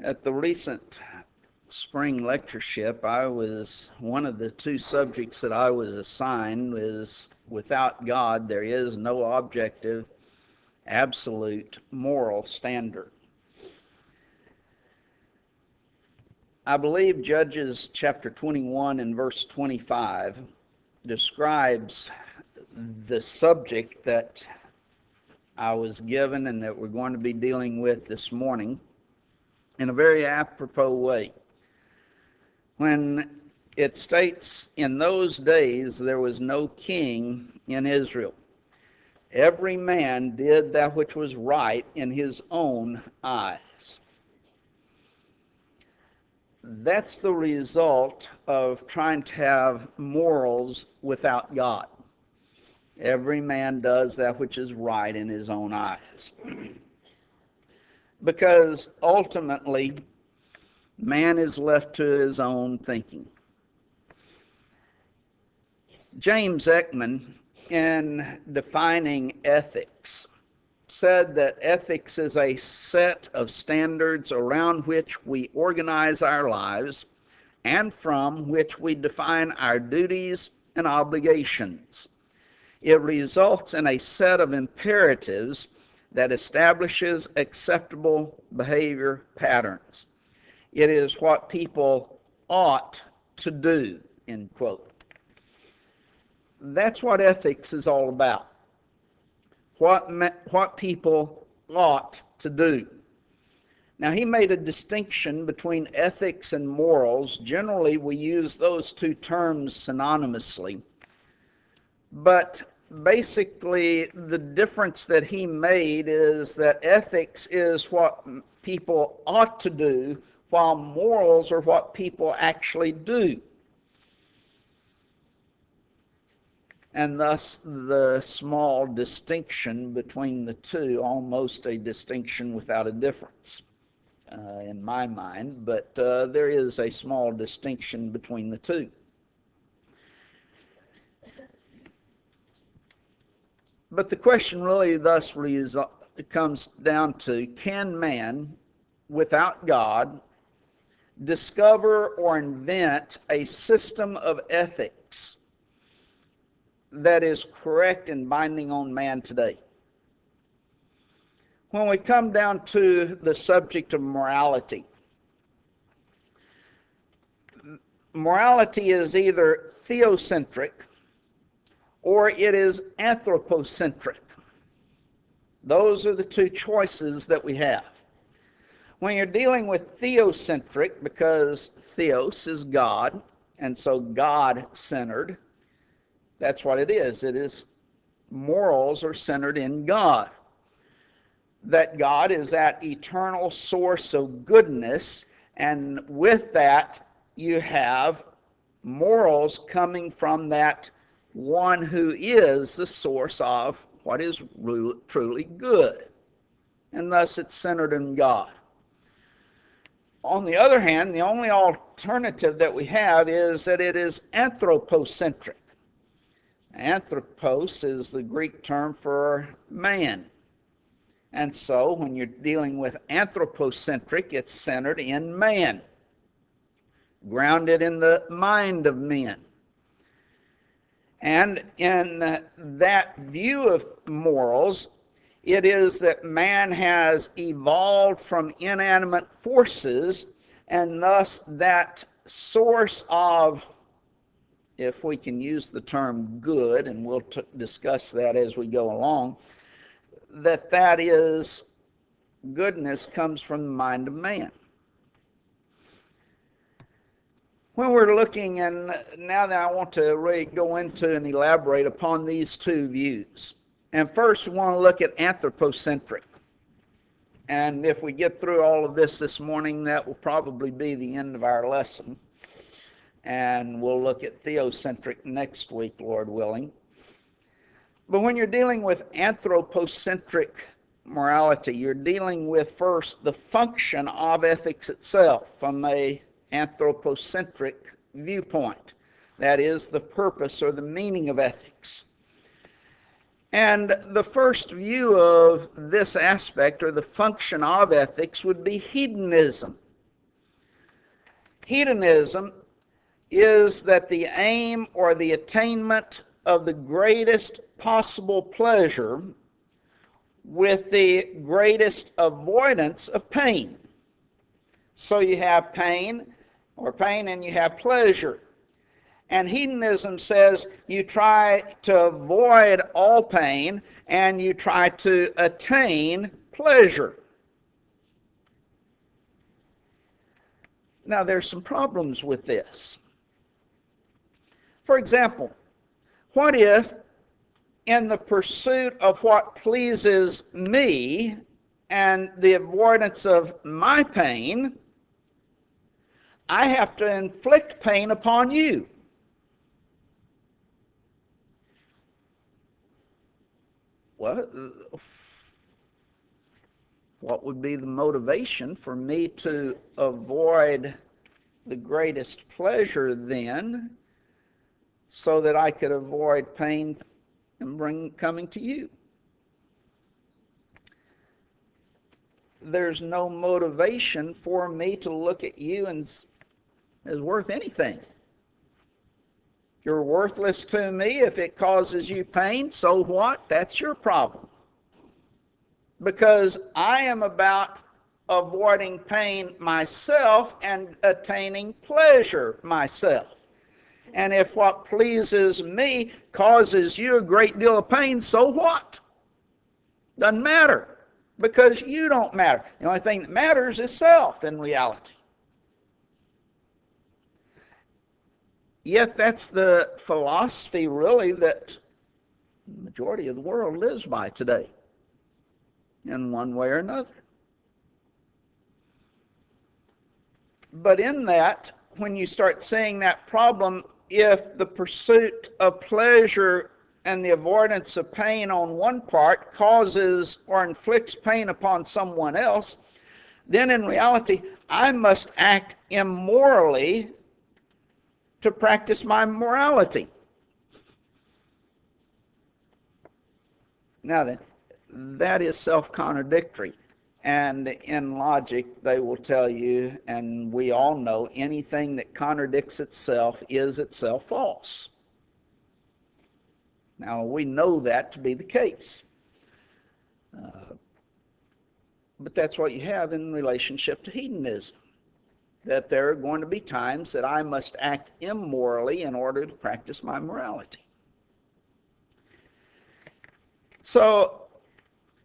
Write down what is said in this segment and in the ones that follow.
At the recent spring lectureship, one of the two subjects that I was assigned was without God, there is no objective, absolute moral standard. I believe Judges chapter 21 and verse 25 describes the subject that I was given and that we're going to be dealing with this morning in a very apropos way. When it states, in those days there was no king in Israel. Every man did that which was right in his own eyes. That's the result of trying to have morals without God. Every man does that which is right in his own eyes. Because ultimately, man is left to his own thinking. James Ekman, in defining ethics, said that ethics is a set of standards around which we organize our lives and from which we define our duties and obligations. It results in a set of imperatives that establishes acceptable behavior patterns. It is what people ought to do, end quote. That's what ethics is all about. What people ought to do. Now, he made a distinction between ethics and morals. Generally, we use those two terms synonymously. But basically, the difference that he made is that ethics is what people ought to do, while morals are what people actually do. And thus the small distinction between the two, almost a distinction without a difference in my mind, but there is a small distinction between the two. But the question really thus comes down to, can man, without God, discover or invent a system of ethics that is correct and binding on man today? When we come down to the subject of morality, morality is either theocentric or it is anthropocentric. Those are the two choices that we have. When you're dealing with theocentric, because theos is God, and so God-centered, that's what it is. It is morals are centered in God. That God is that eternal source of goodness, and with that you have morals coming from that one who is the source of what is truly good. And thus it's centered in God. On the other hand, the only alternative that we have is that it is anthropocentric. Anthropos is the Greek term for man. And so when you're dealing with anthropocentric, it's centered in man, grounded in the mind of men. And in that view of morals, it is that man has evolved from inanimate forces, and thus that source of, if we can use the term good, and we'll discuss that as we go along, that is goodness comes from the mind of man. When we're looking, and now that I want to really go into and elaborate upon these two views. And first we want to look at anthropocentric. And if we get through all of this morning, that will probably be the end of our lesson. And we'll look at theocentric next week, Lord willing. But when you're dealing with anthropocentric morality, you're dealing with first the function of ethics itself from a anthropocentric viewpoint. That is the purpose or the meaning of ethics. And the first view of this aspect or the function of ethics would be hedonism. Hedonism is that the aim or the attainment of the greatest possible pleasure with the greatest avoidance of pain. So you have pain and you have pleasure. And hedonism says you try to avoid all pain and you try to attain pleasure. Now, there's some problems with this. For example, what if in the pursuit of what pleases me and the avoidance of my pain, I have to inflict pain upon you? Well, what would be the motivation for me to avoid the greatest pleasure then, so that I could avoid pain and coming to you? There's no motivation for me to look at you as worth anything. You're worthless to me. If it causes you pain, so what? That's your problem. Because I am about avoiding pain myself and attaining pleasure myself. And if what pleases me causes you a great deal of pain, so what? Doesn't matter, because you don't matter. The only thing that matters is self in reality. Yet that's the philosophy, really, that the majority of the world lives by today, in one way or another. But in that, when you start seeing that problem, if the pursuit of pleasure and the avoidance of pain on one part causes or inflicts pain upon someone else, then in reality, I must act immorally to practice my morality. Now then, that is self-contradictory. And in logic, they will tell you, and we all know, anything that contradicts itself is itself false. Now, we know that to be the case. But that's what you have in relationship to hedonism, that there are going to be times that I must act immorally in order to practice my morality. So,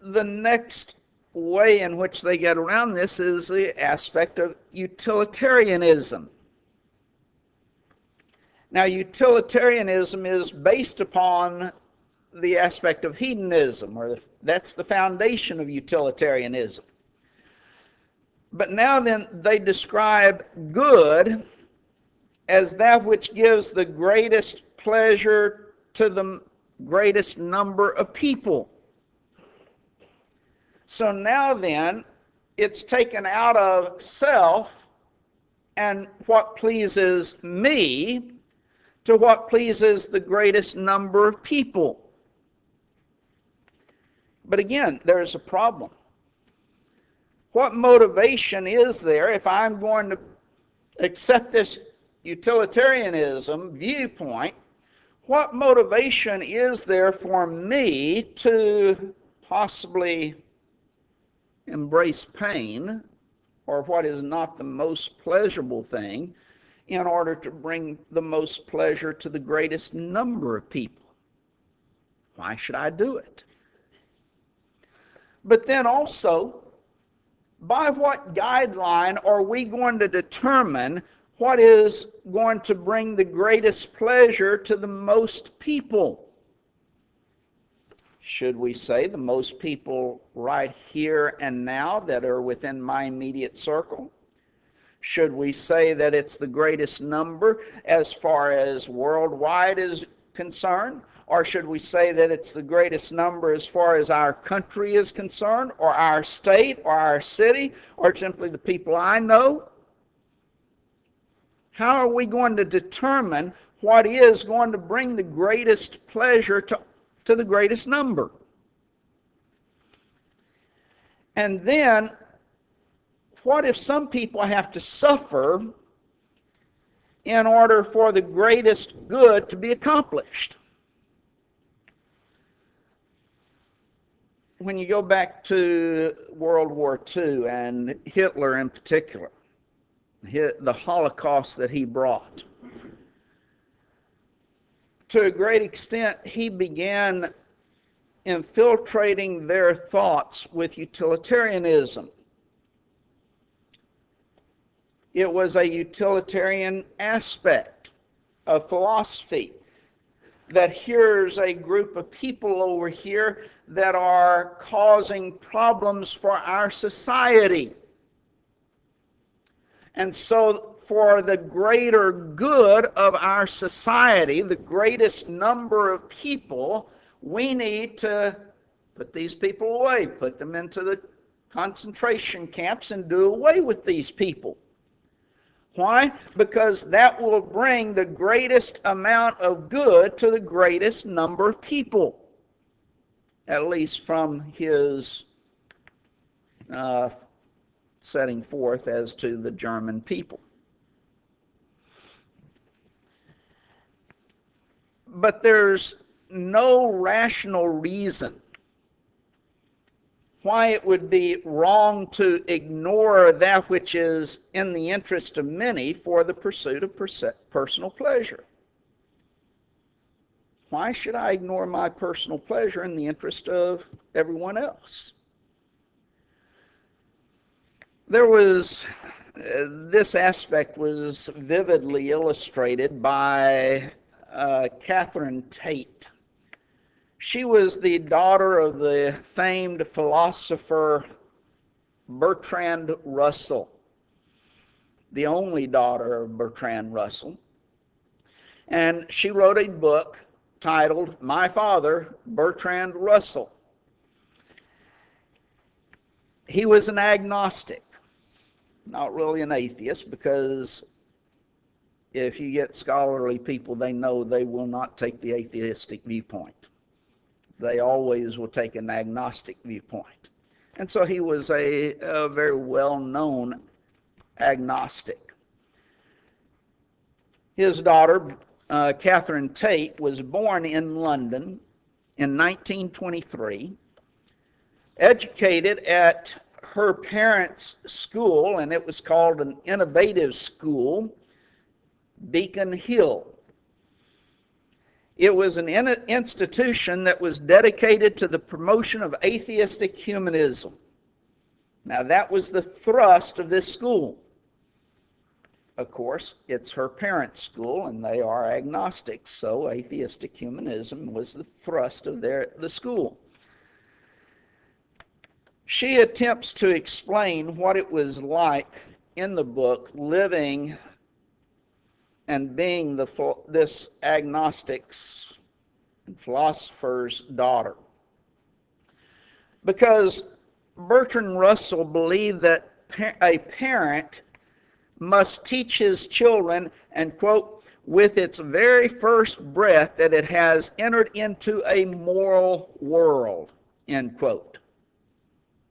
the next way in which they get around this is the aspect of utilitarianism. Now, utilitarianism is based upon the aspect of hedonism, or that's the foundation of utilitarianism. But now then, they describe good as that which gives the greatest pleasure to the greatest number of people. So now then, it's taken out of self and what pleases me to what pleases the greatest number of people. But again, there's a problem. What motivation is there if I'm going to accept this utilitarianism viewpoint? What motivation is there for me to possibly embrace pain, or what is not the most pleasurable thing, in order to bring the most pleasure to the greatest number of people? Why should I do it? But then also, by what guideline are we going to determine what is going to bring the greatest pleasure to the most people? Should we say the most people right here and now that are within my immediate circle? Should we say that it's the greatest number as far as worldwide is concerned? Or should we say that it's the greatest number as far as our country is concerned, or our state, or our city, or simply the people I know? How are we going to determine what is going to bring the greatest pleasure to the greatest number? And then, what if some people have to suffer in order for the greatest good to be accomplished. When you go back to World War II and Hitler in particular, the Holocaust that he brought, to a great extent, he began infiltrating their thoughts with utilitarianism. It was a utilitarian aspect of philosophy, that here's a group of people over here that are causing problems for our society. And so for the greater good of our society, the greatest number of people, we need to put these people away, put them into the concentration camps and do away with these people. Why? Because that will bring the greatest amount of good to the greatest number of people, at least from his setting forth as to the German people. But there's no rational reason why it would be wrong to ignore that which is in the interest of many for the pursuit of personal pleasure. Why should I ignore my personal pleasure in the interest of everyone else? This aspect was vividly illustrated by Catherine Tate. She was the daughter of the famed philosopher Bertrand Russell, the only daughter of Bertrand Russell. And she wrote a book titled My Father, Bertrand Russell. He was an agnostic, not really an atheist, because if you get scholarly people, they know they will not take the atheistic viewpoint. They always will take an agnostic viewpoint. And so he was a very well-known agnostic. His daughter, Catherine Tate, was born in London in 1923, educated at her parents' school, and it was called an innovative school, Beacon Hill. It was an institution that was dedicated to the promotion of atheistic humanism. Now, that was the thrust of this school. Of course, it's her parents' school, and they are agnostics, so atheistic humanism was the thrust of the school. She attempts to explain what it was like in the book living and being this agnostic's and philosopher's daughter. Because Bertrand Russell believed that a parent must teach his children, and quote, with its very first breath that it has entered into a moral world, end quote.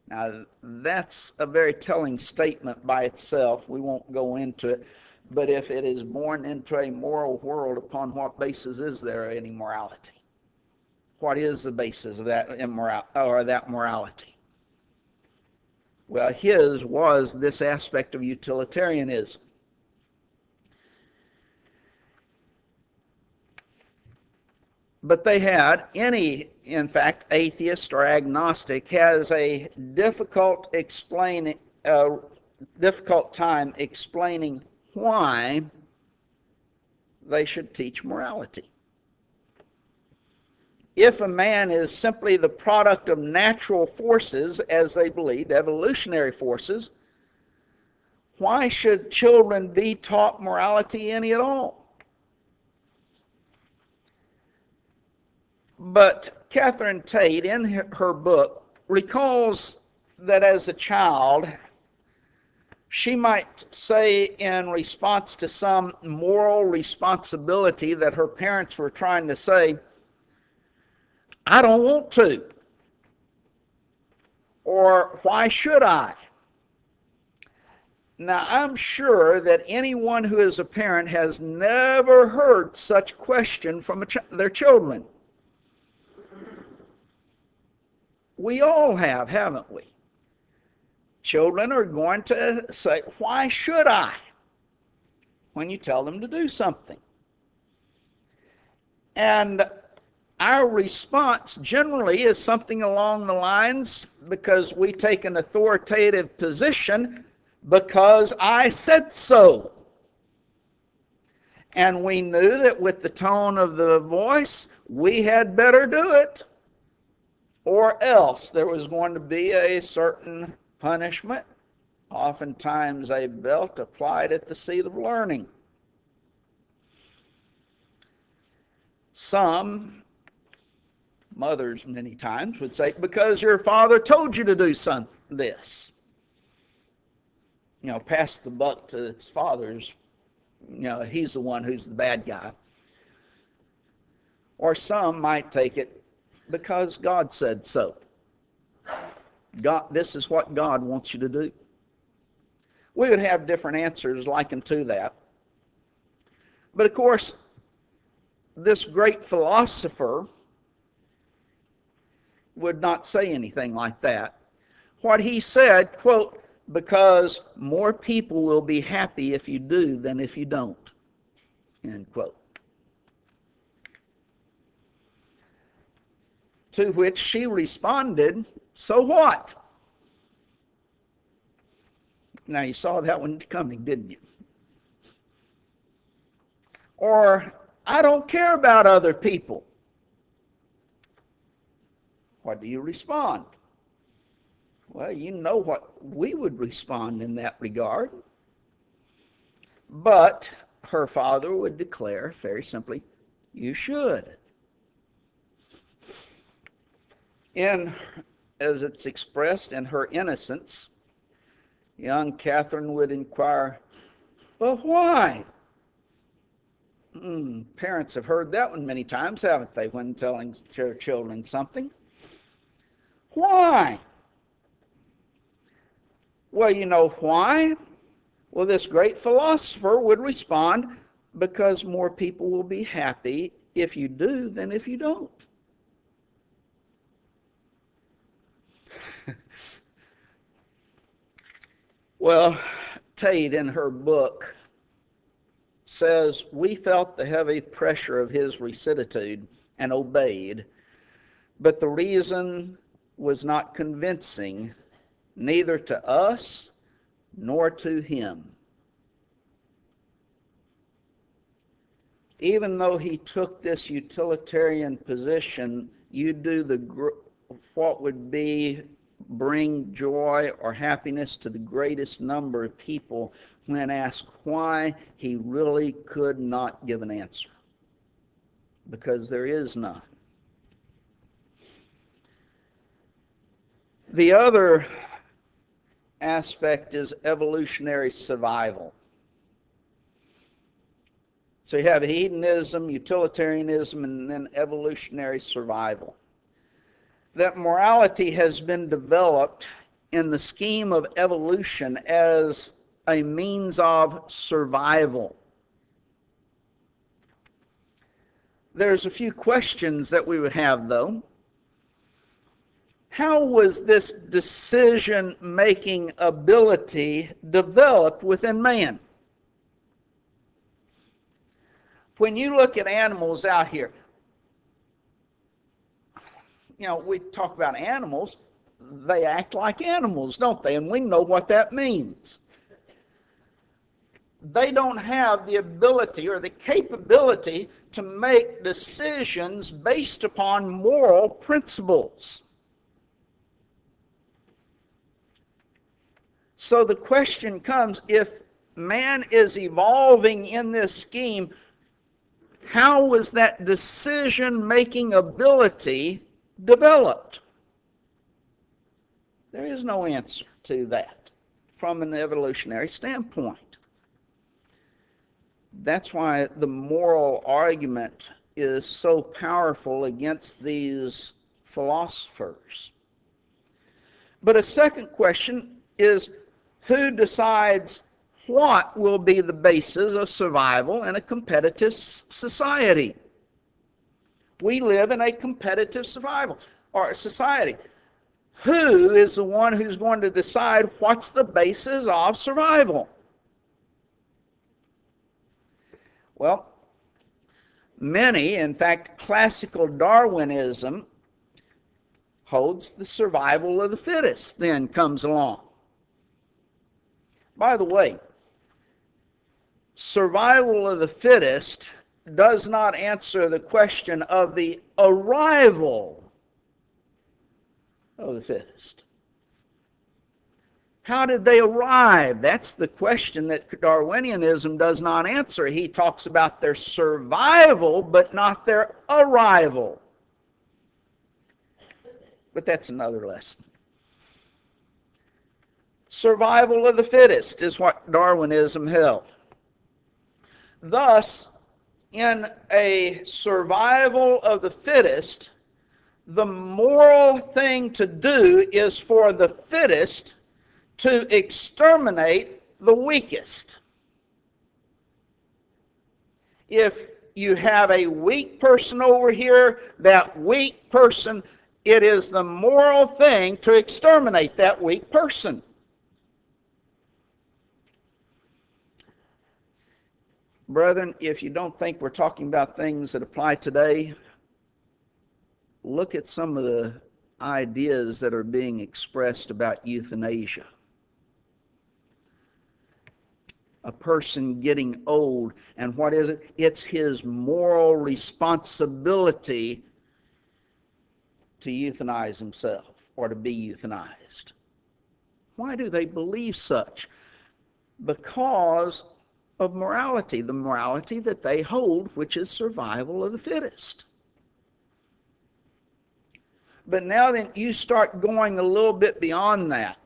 Now, that's a very telling statement by itself. We won't go into it. But if it is born into a moral world, upon what basis is there any morality? What is the basis of that morality? Well, his was this aspect of utilitarianism. But they had, in fact, atheist or agnostic has a difficult time explaining why they should teach morality. If a man is simply the product of natural forces, as they believed, evolutionary forces, why should children be taught morality any at all? But Catherine Tate, in her book, recalls that as a child, she might say in response to some moral responsibility that her parents were trying to say, I don't want to. Or why should I? Now, I'm sure that anyone who is a parent has never heard such a question from their children. We all have, haven't we? Children are going to say, "Why should I?" when you tell them to do something. And our response generally is something along the lines, because we take an authoritative position, "Because I said so." And we knew that with the tone of the voice, we had better do it, or else there was going to be a certain punishment, oftentimes a belt applied at the seat of learning. Some mothers many times would say, "Because your father told you to do this." Pass the buck to its father's, he's the one who's the bad guy. Or some might take it, "Because God said so. God, this is what God wants you to do." We would have different answers likened to that. But of course, this great philosopher would not say anything like that. What he said, quote, "Because more people will be happy if you do than if you don't," end quote. To which she responded, "So what?" Now, you saw that one coming, didn't you? Or, "I don't care about other people." What do you respond? Well, you know what we would respond in that regard. But her father would declare very simply, "You should." As it's expressed in her innocence, young Catherine would inquire, "But why?" Parents have heard that one many times, haven't they, when telling their children something? Why? Well, you know why? Well, this great philosopher would respond, "Because more people will be happy if you do than if you don't." Well, Tate, in her book, says, "We felt the heavy pressure of his rectitude and obeyed, but the reason was not convincing, neither to us nor to him." Even though he took this utilitarian position, you do what would bring joy or happiness to the greatest number of people, when asked why, he really could not give an answer, because there is none. The other aspect is evolutionary survival. So you have hedonism, utilitarianism, and then evolutionary survival. That morality has been developed in the scheme of evolution as a means of survival. There's a few questions that we would have, though. How was this decision-making ability developed within man? When you look at animals out here, we talk about animals, they act like animals, don't they? And we know what that means. They don't have the ability or the capability to make decisions based upon moral principles. So the question comes, if man is evolving in this scheme, how was that decision-making ability developed? There is no answer to that from an evolutionary standpoint. That's why the moral argument is so powerful against these philosophers. But a second question is, who decides what will be the basis of survival in a competitive society? We live in a competitive survival or society. Who is the one who's going to decide what's the basis of survival? Well, many, in fact, classical Darwinism holds the survival of the fittest then comes along. By the way, survival of the fittest does not answer the question of the arrival of the fittest. How did they arrive? That's the question that Darwinianism does not answer. He talks about their survival, but not their arrival. But that's another lesson. Survival of the fittest is what Darwinism held. Thus, in a survival of the fittest, the moral thing to do is for the fittest to exterminate the weakest. If you have a weak person over here, that weak person, it is the moral thing to exterminate that weak person. Brethren, if you don't think we're talking about things that apply today, look at some of the ideas that are being expressed about euthanasia. A person getting old, and what is it? It's his moral responsibility to euthanize himself or to be euthanized. Why do they believe such? Because of morality, the morality that they hold, which is survival of the fittest. But now then, you start going a little bit beyond that.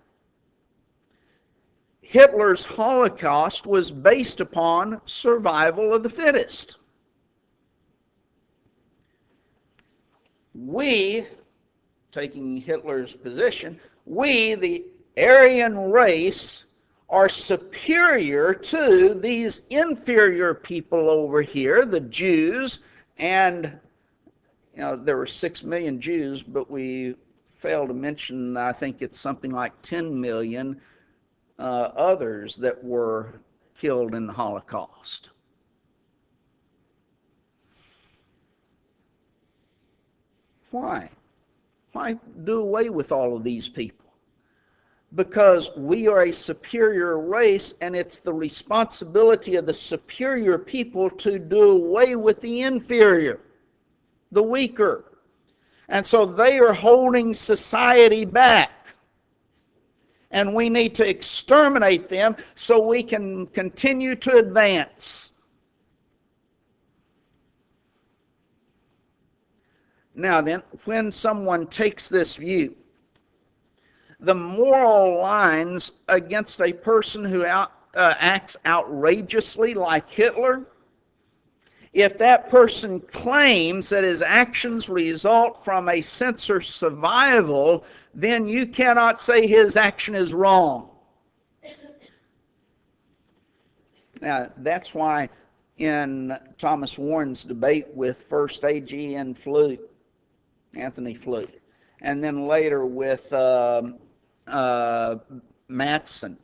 Hitler's Holocaust was based upon survival of the fittest. We, taking Hitler's position, we, the Aryan race, are superior to these inferior people over here, the Jews, and there were 6 million Jews, but we failed to mention, I think it's something like 10 million others that were killed in the Holocaust. Why? Why do away with all of these people? Because we are a superior race, and it's the responsibility of the superior people to do away with the inferior, the weaker. And so they are holding society back. And we need to exterminate them so we can continue to advance. Now then, when someone takes this view, the moral lines against a person who acts outrageously like Hitler, if that person claims that his actions result from a sense of survival, then you cannot say his action is wrong. Now, that's why in Thomas Warren's debate with first A.G. and Anthony Fleet, and then later with Matson,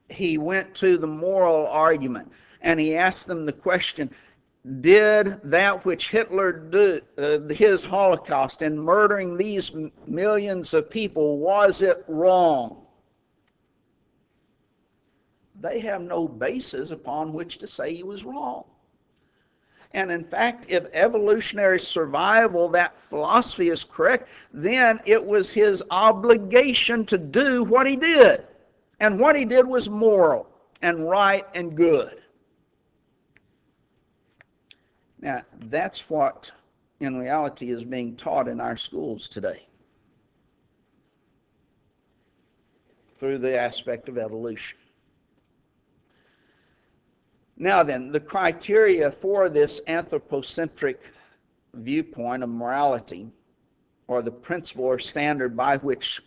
he went to the moral argument, and he asked them the question, did that which Hitler did, his Holocaust in murdering these millions of people, was it wrong? They have no basis upon which to say he was wrong. And in fact, if evolutionary survival, that philosophy is correct, then it was his obligation to do what he did. And what he did was moral and right and good. Now, that's what in reality is being taught in our schools today through the aspect of evolution. Now then, the criteria for this anthropocentric viewpoint of morality, or the principle or standard by which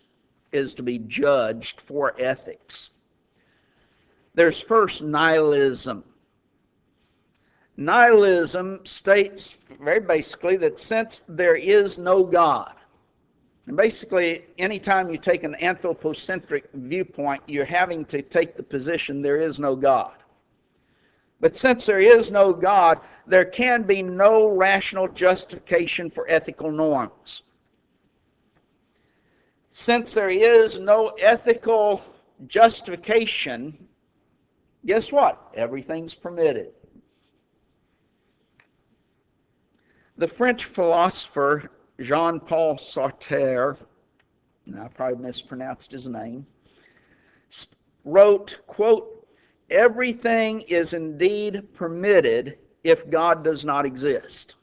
is to be judged for ethics, There's first nihilism. Nihilism states very basically that since there is no God, and basically anytime you take an anthropocentric viewpoint, you're having to take the position there is no God. But since there is no God, there can be no rational justification for ethical norms. Since there is no ethical justification, guess what? Everything's permitted. The French philosopher Jean-Paul Sartre, and I probably mispronounced his name, wrote, quote, "Everything is indeed permitted if God does not exist."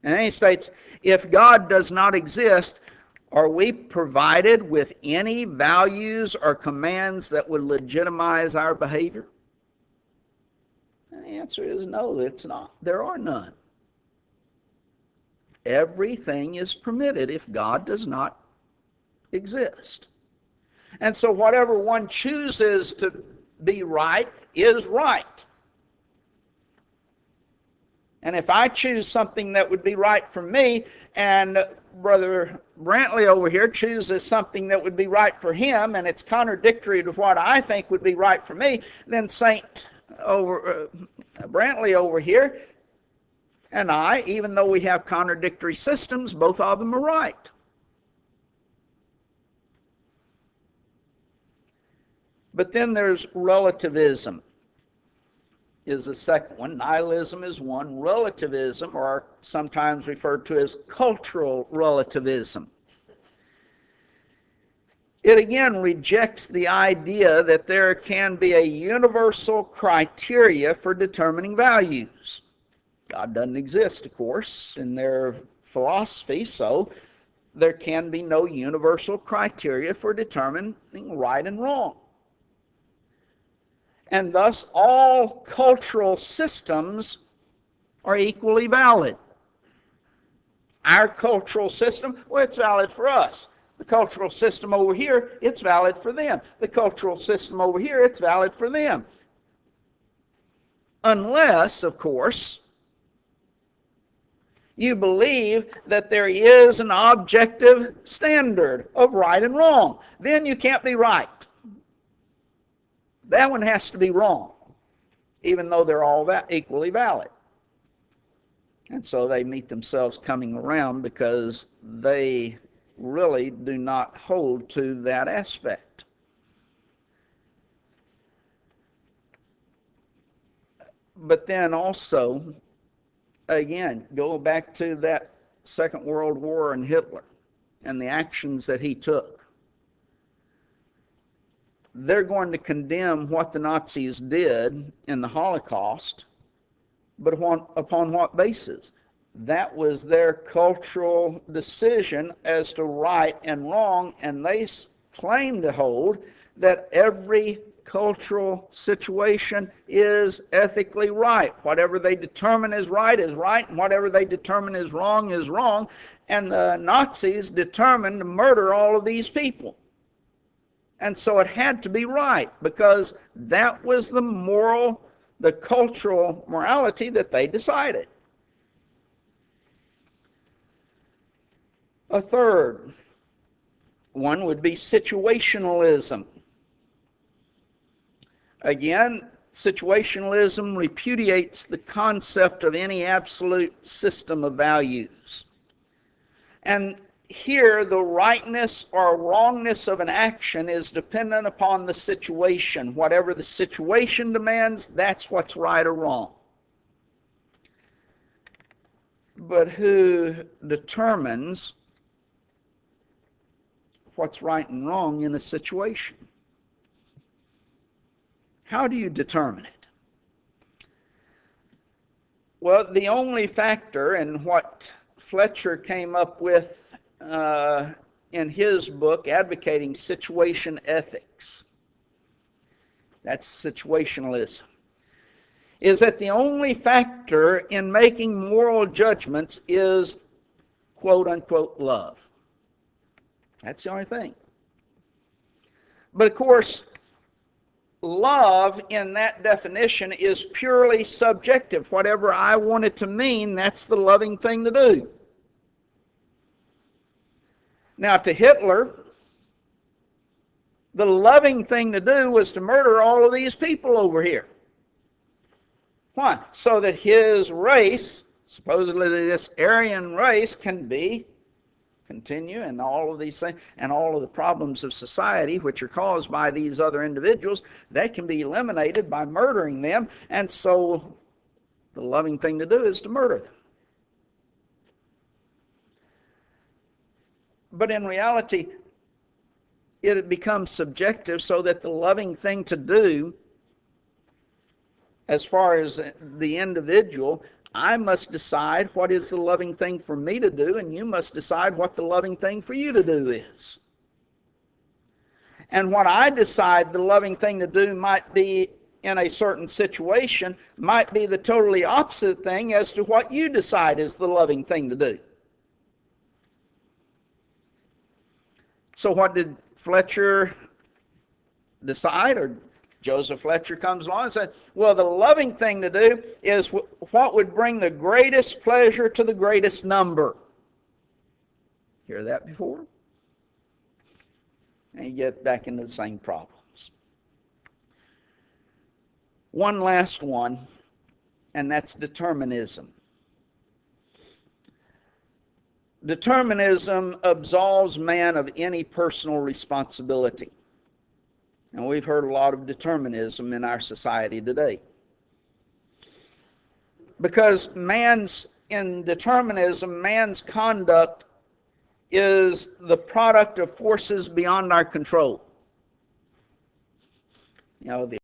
And then he states, if God does not exist, are we provided with any values or commands that would legitimize our behavior? And the answer is no, it's not. There are none. Everything is permitted if God does not exist. And so whatever one chooses to be right is right. And if I choose something that would be right for me, and Brother Brantley over here chooses something that would be right for him, and it's contradictory to what I think would be right for me, then Brantley over here and I, even though we have contradictory systems, both of them are right. But then there's relativism is the second one. Nihilism is one. Relativism, or sometimes referred to as cultural relativism. It again rejects the idea that there can be a universal criteria for determining values. God doesn't exist, of course, in their philosophy, so there can be no universal criteria for determining right and wrong. And thus, all cultural systems are equally valid. Our cultural system, well, it's valid for us. The cultural system over here, it's valid for them. The cultural system over here, it's valid for them. Unless, of course, you believe that there is an objective standard of right and wrong. Then you can't be right. That one has to be wrong, even though they're all equally valid. And so they meet themselves coming around because they really do not hold to that aspect. But then also, again, go back to that Second World War and Hitler and the actions that he took. They're going to condemn what the Nazis did in the Holocaust, but upon what basis? That was their cultural decision as to right and wrong, and they claim to hold that every cultural situation is ethically right. Whatever they determine is right, and whatever they determine is wrong. And the Nazis determined to murder all of these people. And so it had to be right, because that was the cultural morality that they decided. A third one would be situationalism. Again, situationalism repudiates the concept of any absolute system of values. And here, the rightness or wrongness of an action is dependent upon the situation. Whatever the situation demands, that's what's right or wrong. But who determines what's right and wrong in a situation? How do you determine it? Well, the only factor in what Fletcher came up with in his book advocating situation ethics, that's situationalism, is that the only factor in making moral judgments is quote unquote love. That's the only thing. But of course, love in that definition is purely subjective. Whatever I want it to mean, that's the loving thing to do. Now, to Hitler, the loving thing to do was to murder all of these people over here. Why? So that his race, supposedly this Aryan race, can continue, and all of these things, and all of the problems of society which are caused by these other individuals, that can be eliminated by murdering them. And so the loving thing to do is to murder them. But in reality, it becomes subjective, so that the loving thing to do, as far as the individual, I must decide what is the loving thing for me to do, and you must decide what the loving thing for you to do is. And what I decide the loving thing to do might be in a certain situation, might be the totally opposite thing as to what you decide is the loving thing to do. So what did Fletcher decide? Or Joseph Fletcher comes along and says, well, the loving thing to do is what would bring the greatest pleasure to the greatest number. Hear that before? And you get back into the same problems. One last one, and that's determinism. Determinism absolves man of any personal responsibility. And we've heard a lot of determinism in our society today. Because in determinism, man's conduct is the product of forces beyond our control. You know, the